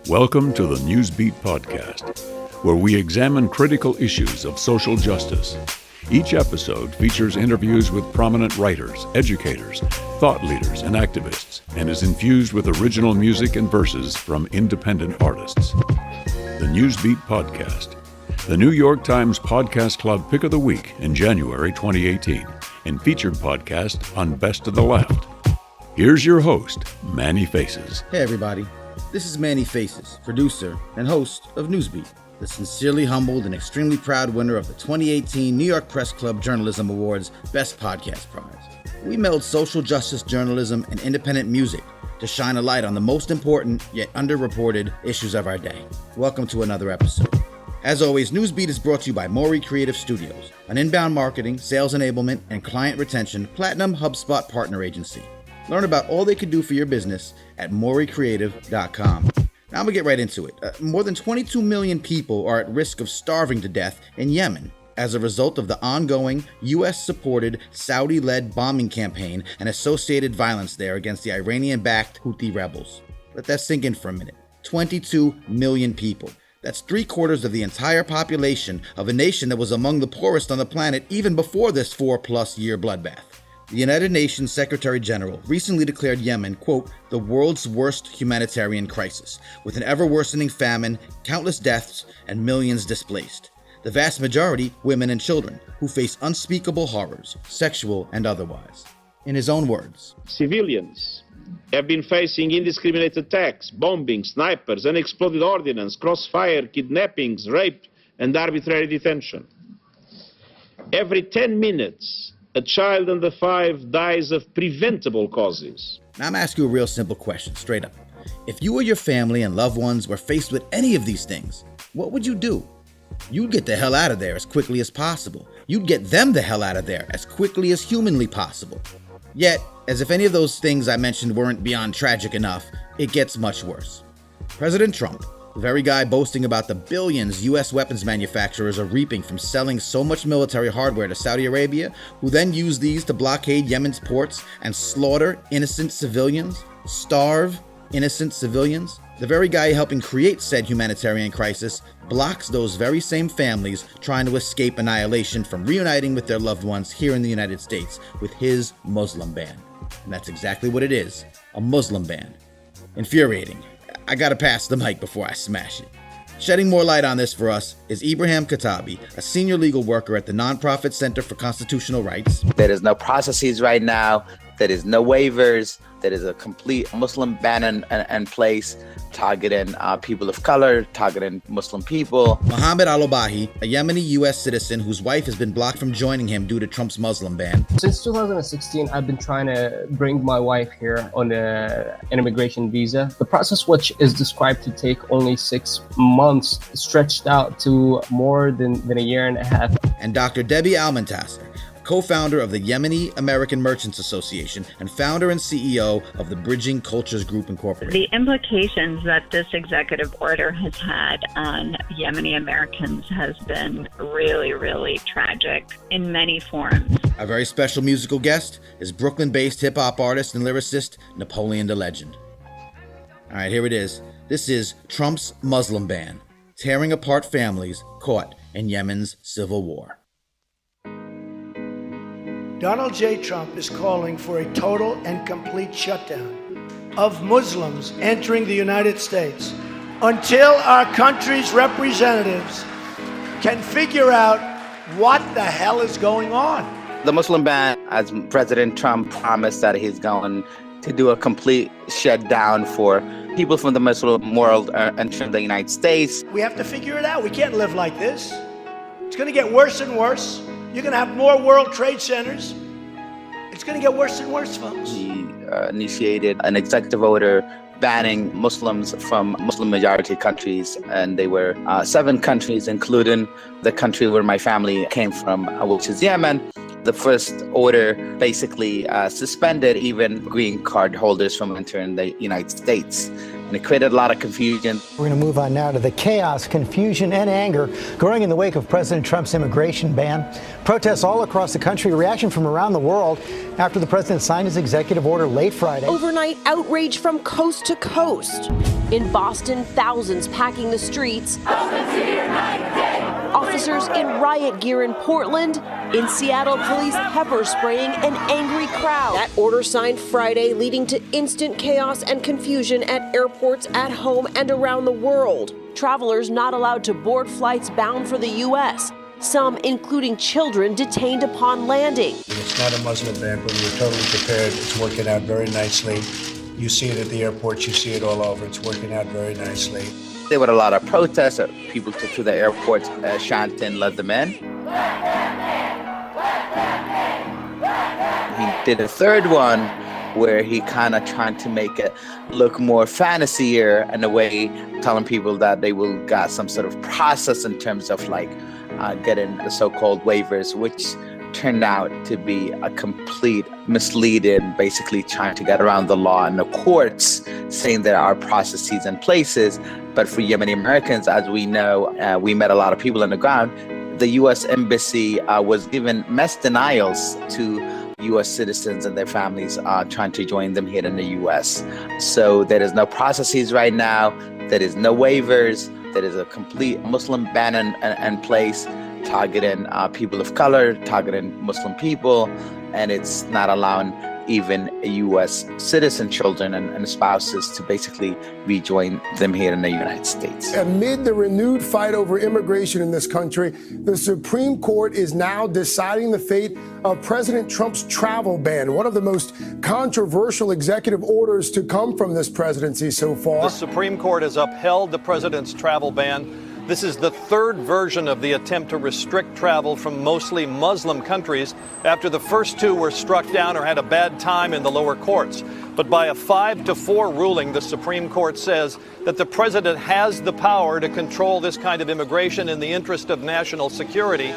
Welcome to the Newsbeat podcast, where we examine critical issues of social justice. Each episode features interviews with prominent writers, educators, thought leaders, and activists, and is infused with original music and verses from independent artists. The Newsbeat podcast, the New York Times Podcast Club Pick of the Week in January 2018, and featured podcast on Best of the Left. Here's your host, Manny Faces. Hey everybody, this is Manny Faces, producer and host of Newsbeat, the sincerely humbled and extremely proud winner of the 2018 New York Press Club Journalism Awards Best Podcast Prize. We meld social justice journalism and independent music to shine a light on the most important yet underreported issues of our day. Welcome to another episode. As always, Newsbeat is brought to you by Maury Creative Studios, an inbound marketing, sales enablement, and client retention Platinum HubSpot partner agency. Learn about all they can do for your business at maurycreative.com. Now I'm going to get right into it. More than 22 million people are at risk of starving to death in Yemen as a result of the ongoing U.S.-supported, Saudi-led bombing campaign and associated violence there against the Iranian-backed Houthi rebels. Let that sink in for a minute. 22 million people. That's 3/4 of the entire population of a nation that was among the poorest on the planet even before this 4+ year bloodbath. The United Nations Secretary General recently declared Yemen, quote, the world's worst humanitarian crisis, with an ever-worsening famine, countless deaths, and millions displaced. The vast majority, women and children, who face unspeakable horrors, sexual and otherwise. In his own words, civilians have been facing indiscriminate attacks, bombing, snipers, unexploded ordnance, crossfire, kidnappings, rape, and arbitrary detention. Every 10 minutes, a child under 5 dies of preventable causes. Now I'm asking you a real simple question, straight up. If you or your family and loved ones were faced with any of these things, what would you do? You'd get the hell out of there as quickly as possible. You'd get them the hell out of there as quickly as humanly possible. Yet, as if any of those things I mentioned weren't beyond tragic enough, it gets much worse. President Trump, the very guy boasting about the billions U.S. weapons manufacturers are reaping from selling so much military hardware to Saudi Arabia, who then use these to blockade Yemen's ports and slaughter innocent civilians, starve innocent civilians, the very guy helping create said humanitarian crisis blocks those very same families trying to escape annihilation from reuniting with their loved ones here in the United States with his Muslim ban. And that's exactly what it is, a Muslim ban. Infuriating. I gotta pass the mic before I smash it. Shedding more light on this for us is Ibrahim Katabi, a senior legal worker at the nonprofit Center for Constitutional Rights. There is no processes right now. There is no waivers. There is a complete Muslim ban in place, targeting people of color, targeting Muslim people. Mohammed Al-Obahi, a Yemeni U.S. citizen whose wife has been blocked from joining him due to Trump's Muslim ban. Since 2016, I've been trying to bring my wife here on an immigration visa. The process, which is described to take only 6 months, stretched out to more than a year and a half. And Dr. Debbie Al-Muntasser, co-founder of the Yemeni American Merchants Association and founder and CEO of the Bridging Cultures Group Incorporated. The implications that this executive order has had on Yemeni Americans has been really, really tragic in many forms. Our very special musical guest is Brooklyn-based hip-hop artist and lyricist Napoleon the Legend. All right, here it is. This is Trump's Muslim ban, tearing apart families caught in Yemen's civil war. Donald J. Trump is calling for a total and complete shutdown of Muslims entering the United States until our country's representatives can figure out what the hell is going on. The Muslim ban, as President Trump promised that he's going to do a complete shutdown for people from the Muslim world entering the United States. We have to figure it out. We can't live like this. It's going to get worse and worse. You're going to have more World Trade Centers. It's going to get worse and worse, folks. He initiated an executive order banning Muslims from Muslim majority countries, and they were 7 countries, including the country where my family came from, which is Yemen. The first order basically suspended even green card holders from entering the United States. And it created a lot of confusion. We're going to move on now to the chaos, confusion, and anger growing in the wake of President Trump's immigration ban. Protests all across the country, reaction from around the world after the president signed his executive order late Friday. Overnight outrage from coast to coast. In Boston, thousands packing the streets. Officers in riot gear in Portland. In Seattle, police pepper spraying an angry crowd. That order signed Friday, leading to instant chaos and confusion at airports at home and around the world. Travelers not allowed to board flights bound for the U.S., some, including children, detained upon landing. It's not a Muslim ban, but we're totally prepared. It's working out very nicely. You see it at the airports, you see it all over. It's working out very nicely. There were a lot of protests. People took to the airports, chanting, let them in. He did a third one where he kind of tried to make it look more fancier in a way, telling people that they will get some sort of process in terms of like getting the so-called waivers, which turned out to be a complete misleading, basically trying to get around the law and the courts, saying there are processes and places. But for Yemeni Americans, as we know, we met a lot of people on the ground. The U.S. Embassy was given mass denials to U.S. citizens and their families trying to join them here in the U.S. So there is no processes right now. There is no waivers. There is a complete Muslim ban in place, targeting people of color, targeting Muslim people, and it's not allowing even U.S. citizen children and spouses to basically rejoin them here in the United States. Amid the renewed fight over immigration in this country, the Supreme Court is now deciding the fate of President Trump's travel ban, one of the most controversial executive orders to come from this presidency so far. The Supreme Court has upheld the president's travel ban. This is the third version of the attempt to restrict travel from mostly Muslim countries after the first two were struck down or had a bad time in the lower courts. But by a 5-4 ruling, the Supreme Court says that the president has the power to control this kind of immigration in the interest of national security.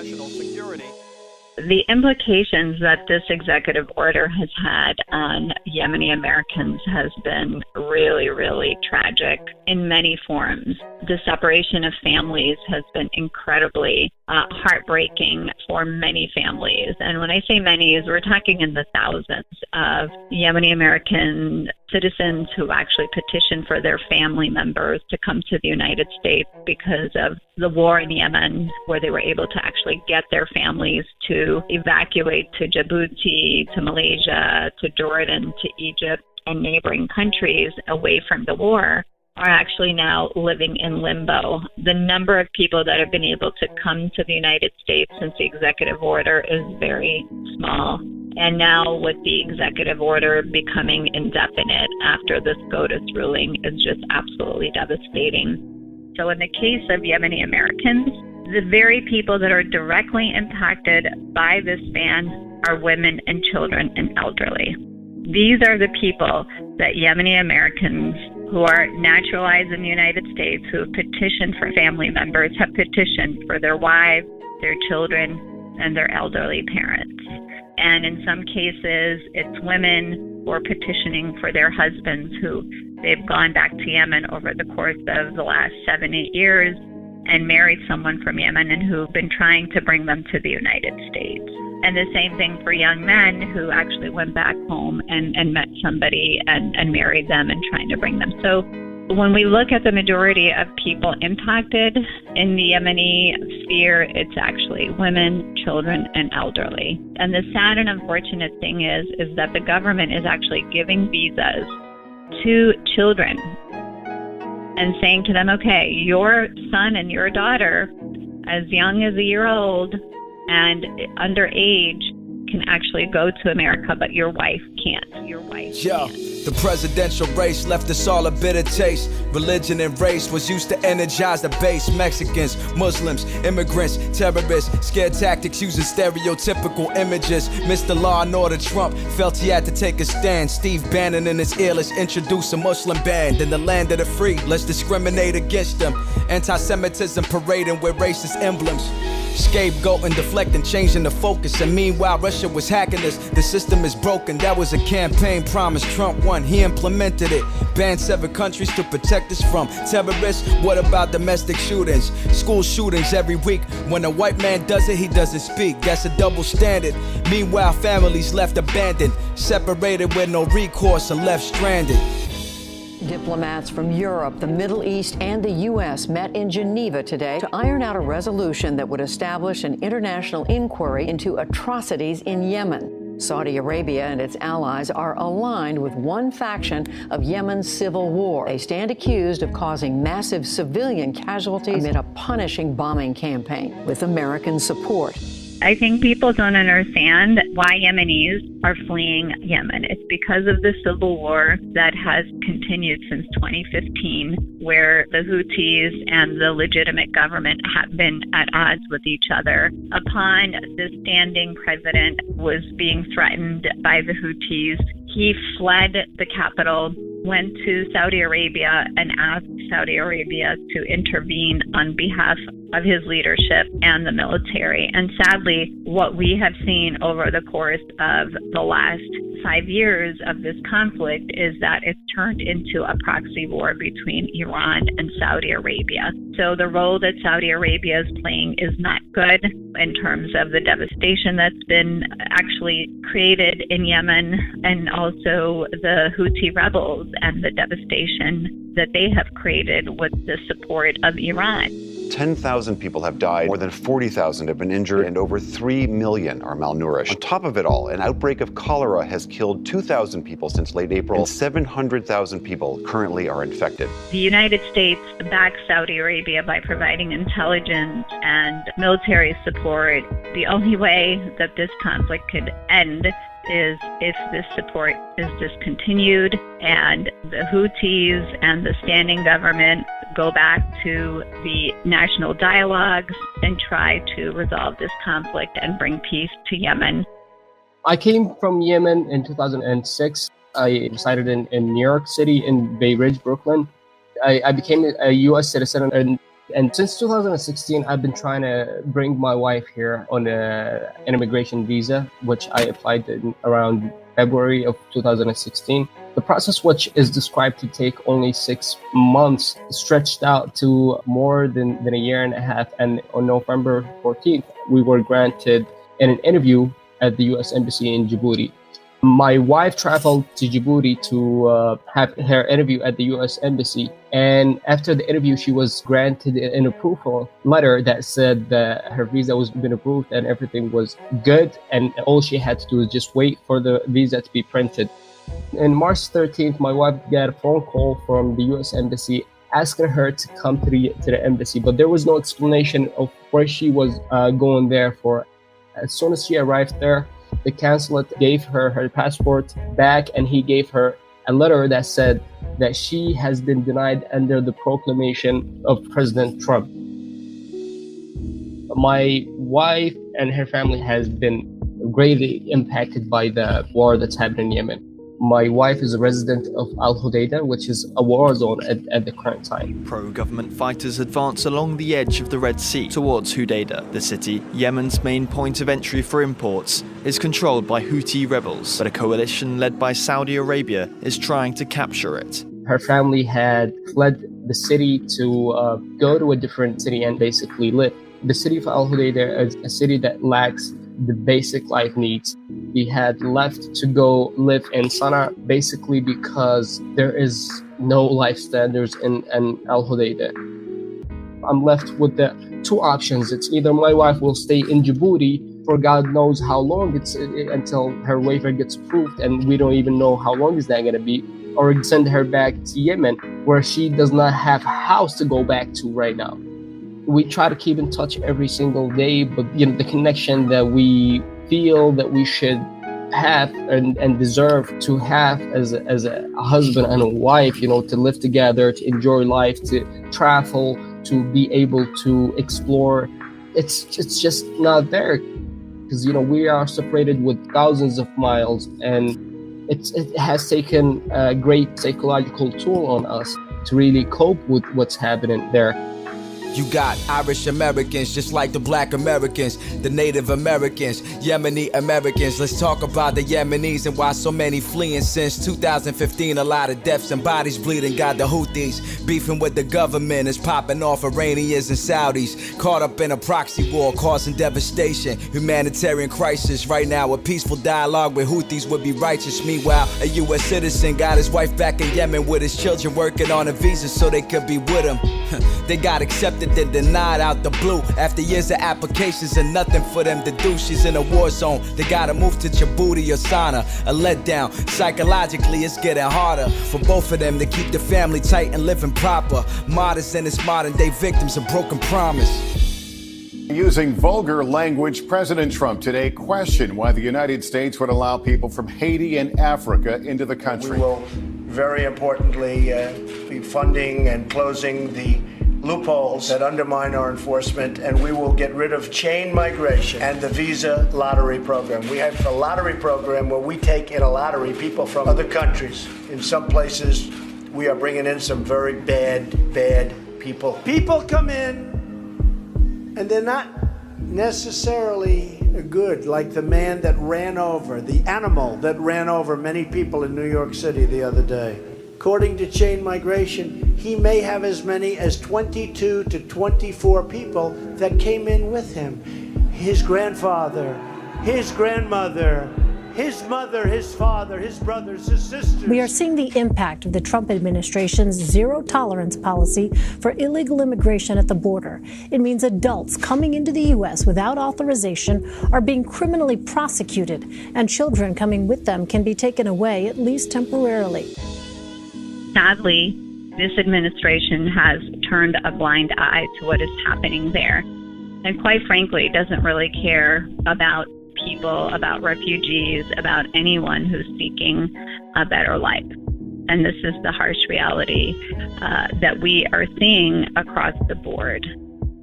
The implications that this executive order has had on Yemeni Americans has been really, really tragic in many forms. The separation of families has been incredibly heartbreaking for many families. And when I say many, we're talking in the thousands of Yemeni American citizens who actually petitioned for their family members to come to the United States because of the war in Yemen, where they were able to actually get their families to evacuate to Djibouti, to Malaysia, to Jordan, to Egypt, and neighboring countries away from the war, are actually now living in limbo. The number of people that have been able to come to the United States since the executive order is very small. And now with the executive order becoming indefinite after the SCOTUS ruling is just absolutely devastating. So in the case of Yemeni Americans, the very people that are directly impacted by this ban are women and children and elderly. These are the people that Yemeni Americans who are naturalized in the United States, who have petitioned for family members, have petitioned for their wives, their children, and their elderly parents. And in some cases, it's women who are petitioning for their husbands who they've gone back to Yemen over the course of the last 7-8 years and married someone from Yemen and who've been trying to bring them to the United States. And the same thing for young men who actually went back home and met somebody and married them and trying to bring them. So when we look at the majority of people impacted in the Yemeni sphere, it's actually women, children, and elderly. And the sad and unfortunate thing is that the government is actually giving visas to children and saying to them, okay, your son and your daughter, as young as a year old and underage, can actually go to America, but your wife can't. Your wife can't. The presidential race left us all a bitter taste. Religion and race was used to energize the base. Mexicans, Muslims, immigrants, terrorists, scare tactics using stereotypical images. Mr. Law and Order Trump felt he had to take a stand. Steve Bannon in his ear, let's introduce a Muslim band. In the land of the free, let's discriminate against them. Anti-Semitism parading with racist emblems. Scapegoating, deflecting, changing the focus. And meanwhile, Russia was hacking us. The system is broken. That was a campaign promise. Trump won. He implemented it. Banned 7 countries to protect us from terrorists. What about domestic shootings? School shootings every week. When a white man does it, he doesn't speak. That's a double standard. Meanwhile, families left abandoned, separated with no recourse and left stranded. Diplomats from Europe, the Middle East, and the U.S. met in Geneva today to iron out a resolution that would establish an international inquiry into atrocities in Yemen. Saudi Arabia and its allies are aligned with one faction of Yemen's civil war. They stand accused of causing massive civilian casualties amid a punishing bombing campaign with American support. I think people don't understand why Yemenis are fleeing Yemen. It's because of the civil war that has continued since 2015, where the Houthis and the legitimate government have been at odds with each other. Upon the standing president was being threatened by the Houthis, he fled the capital, went to Saudi Arabia and asked Saudi Arabia to intervene on behalf of his leadership and the military. And sadly, what we have seen over the course of the last 5 years of this conflict is that it's turned into a proxy war between Iran and Saudi Arabia. So the role that Saudi Arabia is playing is not good in terms of the devastation that's been actually created in Yemen, and also the Houthi rebels and the devastation that they have created with the support of Iran. 10,000 people have died, more than 40,000 have been injured, and over 3 million are malnourished. On top of it all, an outbreak of cholera has killed 2,000 people since late April, and 700,000 people currently are infected. The United States backs Saudi Arabia by providing intelligence and military support. The only way that this conflict could end is if this support is discontinued and the Houthis and the standing government go back to the national dialogues and try to resolve this conflict and bring peace to Yemen. I came from Yemen in 2006. I resided in New York City, in Bay Ridge, Brooklyn. I became a U.S. citizen, and since 2016, I've been trying to bring my wife here on an immigration visa, which I applied in around February of 2016. The process, which is described to take only 6 months, stretched out to more than a year and a half. And on November 14th, we were granted an interview at the U.S. Embassy in Djibouti. My wife traveled to Djibouti to have her interview at the U.S. Embassy. And after the interview, she was granted an approval letter that said that her visa was been approved and everything was good. And all she had to do was just wait for the visa to be printed. On March 13th, my wife got a phone call from the U.S. Embassy asking her to come to the embassy, but there was no explanation of where she was going there for. As soon as she arrived there, the consulate gave her passport back, and he gave her a letter that said that she has been denied under the proclamation of President Trump. My wife and her family has been greatly impacted by the war that's happening in Yemen. My wife is a resident of Al-Hudaydah, which is a war zone at the current time. Pro-government fighters advance along the edge of the Red Sea towards Hudaydah. The city, Yemen's main point of entry for imports, is controlled by Houthi rebels, but a coalition led by Saudi Arabia is trying to capture it. Her family had fled the city to go to a different city and basically live. The city of Al-Hudaydah is a city that lacks the basic life needs. We had left to go live in Sana'a basically because there is no life standards in Al-Hudaydah. I'm left with the two options. It's either my wife will stay in Djibouti for God knows how long until her waiver gets approved, and we don't even know how long is that going to be, or send her back to Yemen where she does not have a house to go back to right now. We try to keep in touch every single day, but the connection that we feel that we should have and deserve to have as a husband and a wife, to live together, to enjoy life, to travel, to be able to explore, it's just not there, because we are separated with thousands of miles, and it has taken a great psychological toll on us to really cope with what's happening there. You got Irish Americans, just like the Black Americans, the Native Americans, Yemeni Americans. Let's talk about the Yemenis and why so many fleeing since 2015. A lot of deaths and bodies bleeding. Got the Houthis beefing with the government. It's popping off Iranians and Saudis. Caught up in a proxy war causing devastation. Humanitarian crisis right now. A peaceful dialogue with Houthis would be righteous. Meanwhile, a U.S. citizen got his wife back in Yemen with his children working on a visa so they could be with him. They got accepted then denied out the blue after years of applications and nothing for them to do. She's in a war zone. They gotta move to Djibouti or Sana. A letdown. Psychologically, it's getting harder for both of them to keep the family tight and living proper. Martyrs and its modern day victims of broken promise. Using vulgar language, President Trump today questioned why the United States would allow people from Haiti and Africa into the country. We will, very importantly, be funding and closing the loopholes that undermine our enforcement, and we will get rid of chain migration and the visa lottery program. We have a lottery program where we take in a lottery people from other countries. In some places, we are bringing in some very bad people. People come in, and they're not necessarily good, like the man that ran over, the animal that ran over many people in New York City the other day. According to chain migration, he may have as many as 22 to 24 people that came in with him. His grandfather, his grandmother, his mother, his father, his brothers, his sisters. We are seeing the impact of the Trump administration's zero-tolerance policy for illegal immigration at the border. It means adults coming into the U.S. without authorization are being criminally prosecuted, and children coming with them can be taken away, at least temporarily. Sadly, this administration has turned a blind eye to what is happening there, and quite frankly, doesn't really care about people, about refugees, about anyone who's seeking a better life. And this is the harsh reality that we are seeing across the board.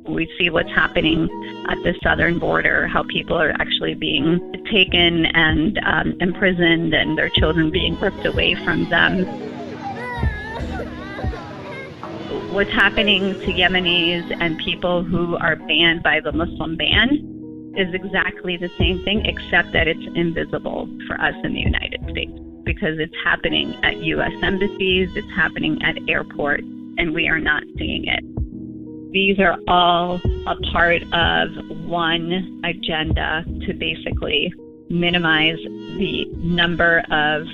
We see what's happening at the southern border, how people are actually being taken and imprisoned, and their children being ripped away from them. What's happening to Yemenis and people who are banned by the Muslim ban is exactly the same thing, except that it's invisible for us in the United States, because it's happening at U.S. embassies, it's happening at airports, and we are not seeing it. These are all a part of one agenda to basically minimize the number of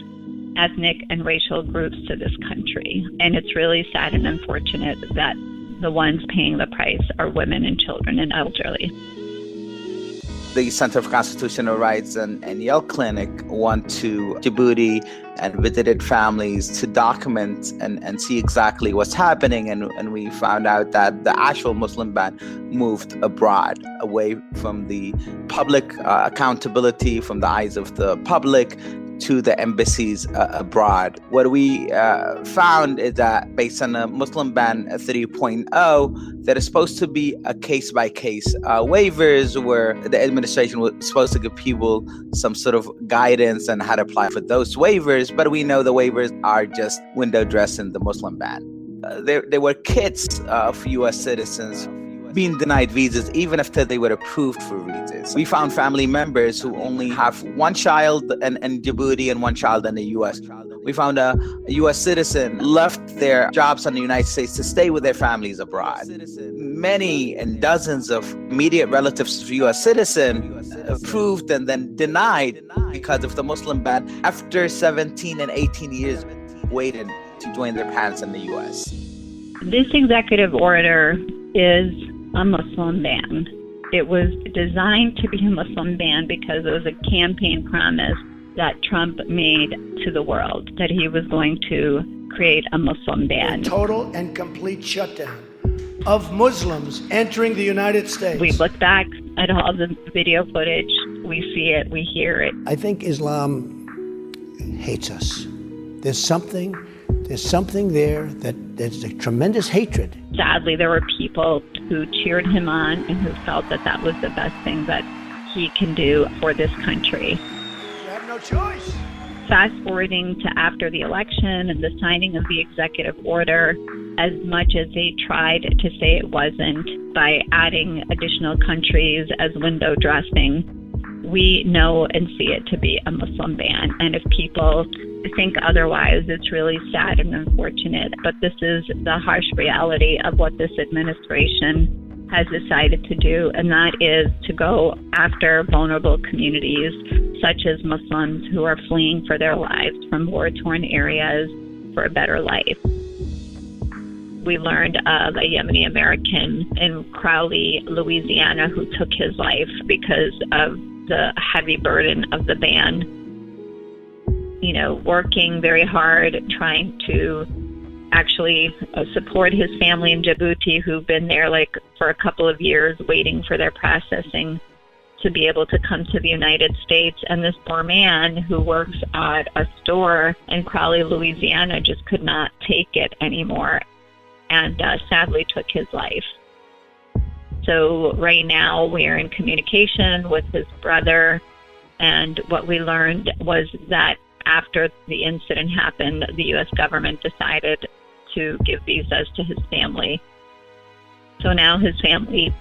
ethnic and racial groups to this country. And it's really sad and unfortunate that the ones paying the price are women and children and elderly. The Center for Constitutional Rights and Yale Clinic went to Djibouti and visited families to document and see exactly what's happening. And we found out that the actual Muslim ban moved abroad, away from the public accountability, from the eyes of the public, to the embassies abroad. What we found is that based on the Muslim ban 3.0, there is supposed to be a case-by-case waivers where the administration was supposed to give people some sort of guidance on how to apply for those waivers, but we know the waivers are just window dressing the Muslim ban. There were kids of U.S. citizens being denied visas even after they were approved for visas. We found family members who only have one child in Djibouti and one child in the U.S. We found a U.S. citizen left their jobs in the United States to stay with their families abroad. Many and dozens of immediate relatives of U.S. citizens approved and then denied because of the Muslim ban after 17 and 18 years waited to join their parents in the U.S. This executive order is a Muslim ban. It was designed to be a Muslim ban because it was a campaign promise that Trump made to the world, that he was going to create a Muslim ban. A total and complete shutdown of Muslims entering the United States. We look back at all the video footage, we see it, we hear it. I think Islam hates us. There's something there that there's a tremendous hatred. Sadly, there were people who cheered him on and who felt that that was the best thing that he can do for this country. You have no choice. Fast forwarding to after the election and the signing of the executive order, as much as they tried to say it wasn't by adding additional countries as window dressing, we know and see it to be a Muslim ban. And if people think otherwise, it's really sad and unfortunate. But this is the harsh reality of what this administration has decided to do, and that is to go after vulnerable communities such as Muslims who are fleeing for their lives from war-torn areas for a better life. We learned of a Yemeni American in Crowley, Louisiana, who took his life because of the heavy burden of the ban. You know, working very hard, trying to actually support his family in Djibouti, who've been there for a couple of years waiting for their processing to be able to come to the United States. And this poor man who works at a store in Crowley, Louisiana, just could not take it anymore and sadly took his life. So right now we're in communication with his brother, and what we learned was that after the incident happened, the U.S. government decided to give visas to his family. So now his family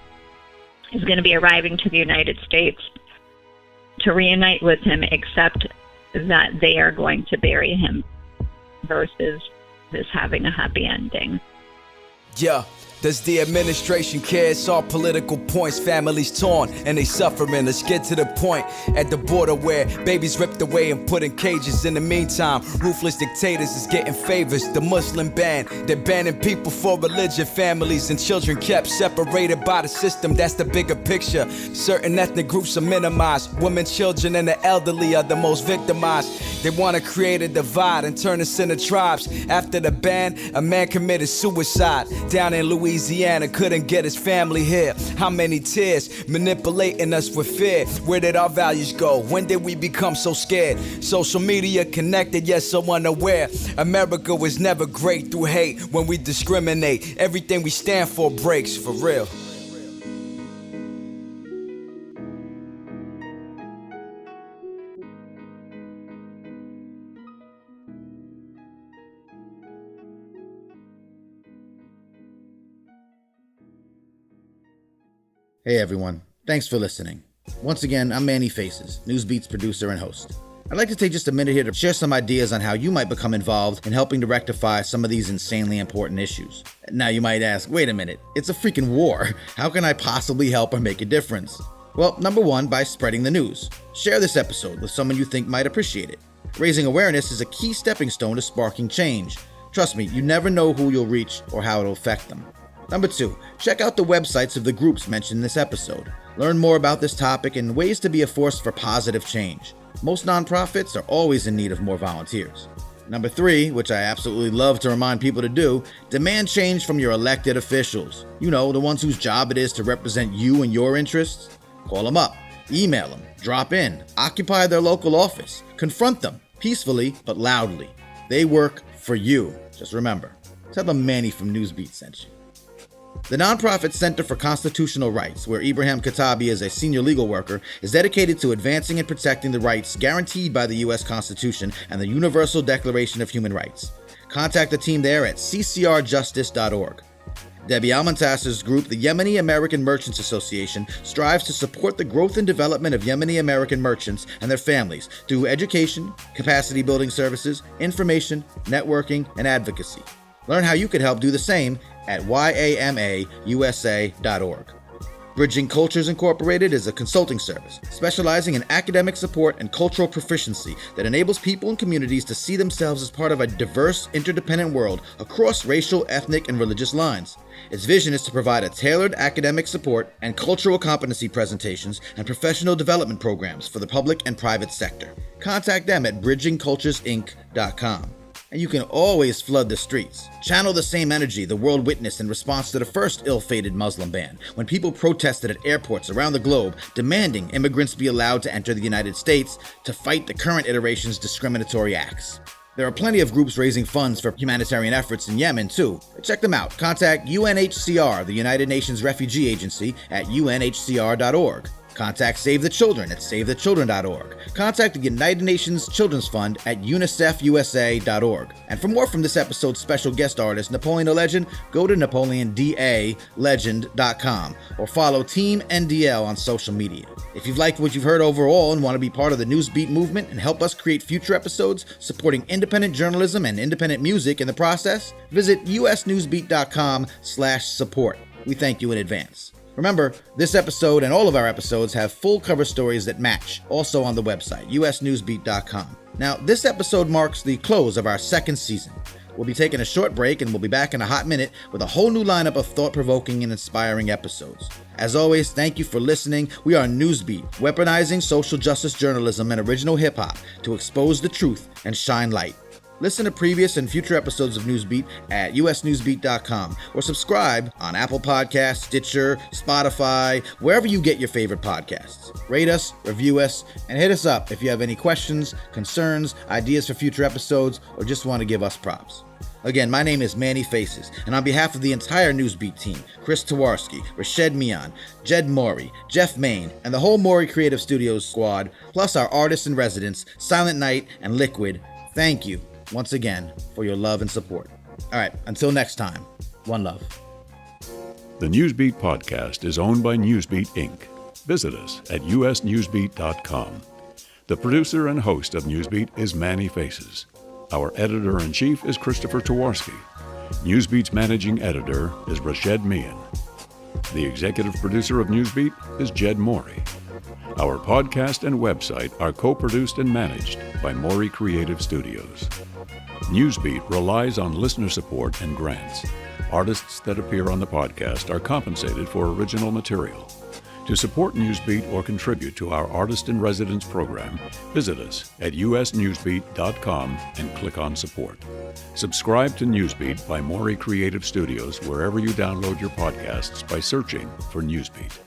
is going to be arriving to the United States to reunite with him, except that they are going to bury him versus this having a happy ending. Yeah. Does the administration care? It's all political points. Families torn and they suffering. Let's get to the point at the border where babies ripped away and put in cages. In the meantime, ruthless dictators is getting favors. The Muslim ban, they're banning people for religion. Families and children kept separated by the system. That's the bigger picture. Certain ethnic groups are minimized. Women, children, and the elderly are the most victimized. They want to create a divide and turn us into tribes. After the ban, a man committed suicide down in Louisiana. Couldn't get his family here. How many tears manipulating us with fear? Where did our values go? When did we become so scared? Social media connected, yet so unaware. America was never great through hate. When we discriminate, everything we stand for breaks, for real. Hey everyone, thanks for listening. Once again, I'm Manny Faces, Newsbeat's producer and host. I'd like to take just a minute here to share some ideas on how you might become involved in helping to rectify some of these insanely important issues. Now you might ask, wait a minute, it's a freaking war. How can I possibly help or make a difference? Well, number one, by spreading the news. Share this episode with someone you think might appreciate it. Raising awareness is a key stepping stone to sparking change. Trust me, you never know who you'll reach or how it'll affect them. Number two, check out the websites of the groups mentioned in this episode. Learn more about this topic and ways to be a force for positive change. Most nonprofits are always in need of more volunteers. Number three, which I absolutely love to remind people to do, demand change from your elected officials. You know, the ones whose job it is to represent you and your interests. Call them up, email them, drop in, occupy their local office, confront them peacefully but loudly. They work for you. Just remember, tell them Manny from Newsbeat sent you. The nonprofit Center for Constitutional Rights, where Ibrahim Katabi is a senior legal worker, is dedicated to advancing and protecting the rights guaranteed by the U.S. Constitution and the Universal Declaration of Human Rights. Contact the team there at ccrjustice.org. Debbie Almontasser's group, the Yemeni American Merchants Association, strives to support the growth and development of Yemeni American merchants and their families through education, capacity building services, information, networking, and advocacy. Learn how you could help do the same at YAMAUSA.org. Bridging Cultures Incorporated is a consulting service specializing in academic support and cultural proficiency that enables people and communities to see themselves as part of a diverse, interdependent world across racial, ethnic, and religious lines. Its vision is to provide a tailored academic support and cultural competency presentations and professional development programs for the public and private sector. Contact them at bridgingculturesinc.com. And you can always flood the streets. Channel the same energy the world witnessed in response to the first ill-fated Muslim ban, when people protested at airports around the globe demanding immigrants be allowed to enter the United States to fight the current iteration's discriminatory acts. There are plenty of groups raising funds for humanitarian efforts in Yemen, too. Check them out. Contact UNHCR, the United Nations Refugee Agency, at unhcr.org. Contact Save the Children at savethechildren.org. Contact the United Nations Children's Fund at unicefusa.org. And for more from this episode's special guest artist, Napoleon the Legend, go to napoleondalegend.com or follow Team NDL on social media. If you've liked what you've heard overall and want to be part of the Newsbeat movement and help us create future episodes supporting independent journalism and independent music in the process, visit usnewsbeat.com/support. We thank you in advance. Remember, this episode and all of our episodes have full cover stories that match, also on the website, usnewsbeat.com. Now, this episode marks the close of our second season. We'll be taking a short break and we'll be back in a hot minute with a whole new lineup of thought-provoking and inspiring episodes. As always, thank you for listening. We are Newsbeat, weaponizing social justice journalism and original hip-hop to expose the truth and shine light. Listen to previous and future episodes of Newsbeat at usnewsbeat.com or subscribe on Apple Podcasts, Stitcher, Spotify, wherever you get your favorite podcasts. Rate us, review us, and hit us up if you have any questions, concerns, ideas for future episodes, or just want to give us props. Again, my name is Manny Faces, and on behalf of the entire Newsbeat team, Chris Tawarski, Rashed Mian, Jed Morey, Jeff Main, and the whole Morey Creative Studios squad, plus our artists in residence, Silent Night and Liquid, thank you once again for your love and support. All right, until next time, one love. The Newsbeat podcast is owned by Newsbeat, Inc. Visit us at usnewsbeat.com. The producer and host of Newsbeat is Manny Faces. Our editor-in-chief is Christopher Tawarski. Newsbeat's managing editor is Rashed Mian. The executive producer of Newsbeat is Jed Morey. Our podcast and website are co-produced and managed by Morey Creative Studios. Newsbeat relies on listener support and grants. Artists that appear on the podcast are compensated for original material. To support Newsbeat or contribute to our Artist in Residence program, visit us at usnewsbeat.com and click on Support. Subscribe to Newsbeat by Morey Creative Studios wherever you download your podcasts by searching for Newsbeat.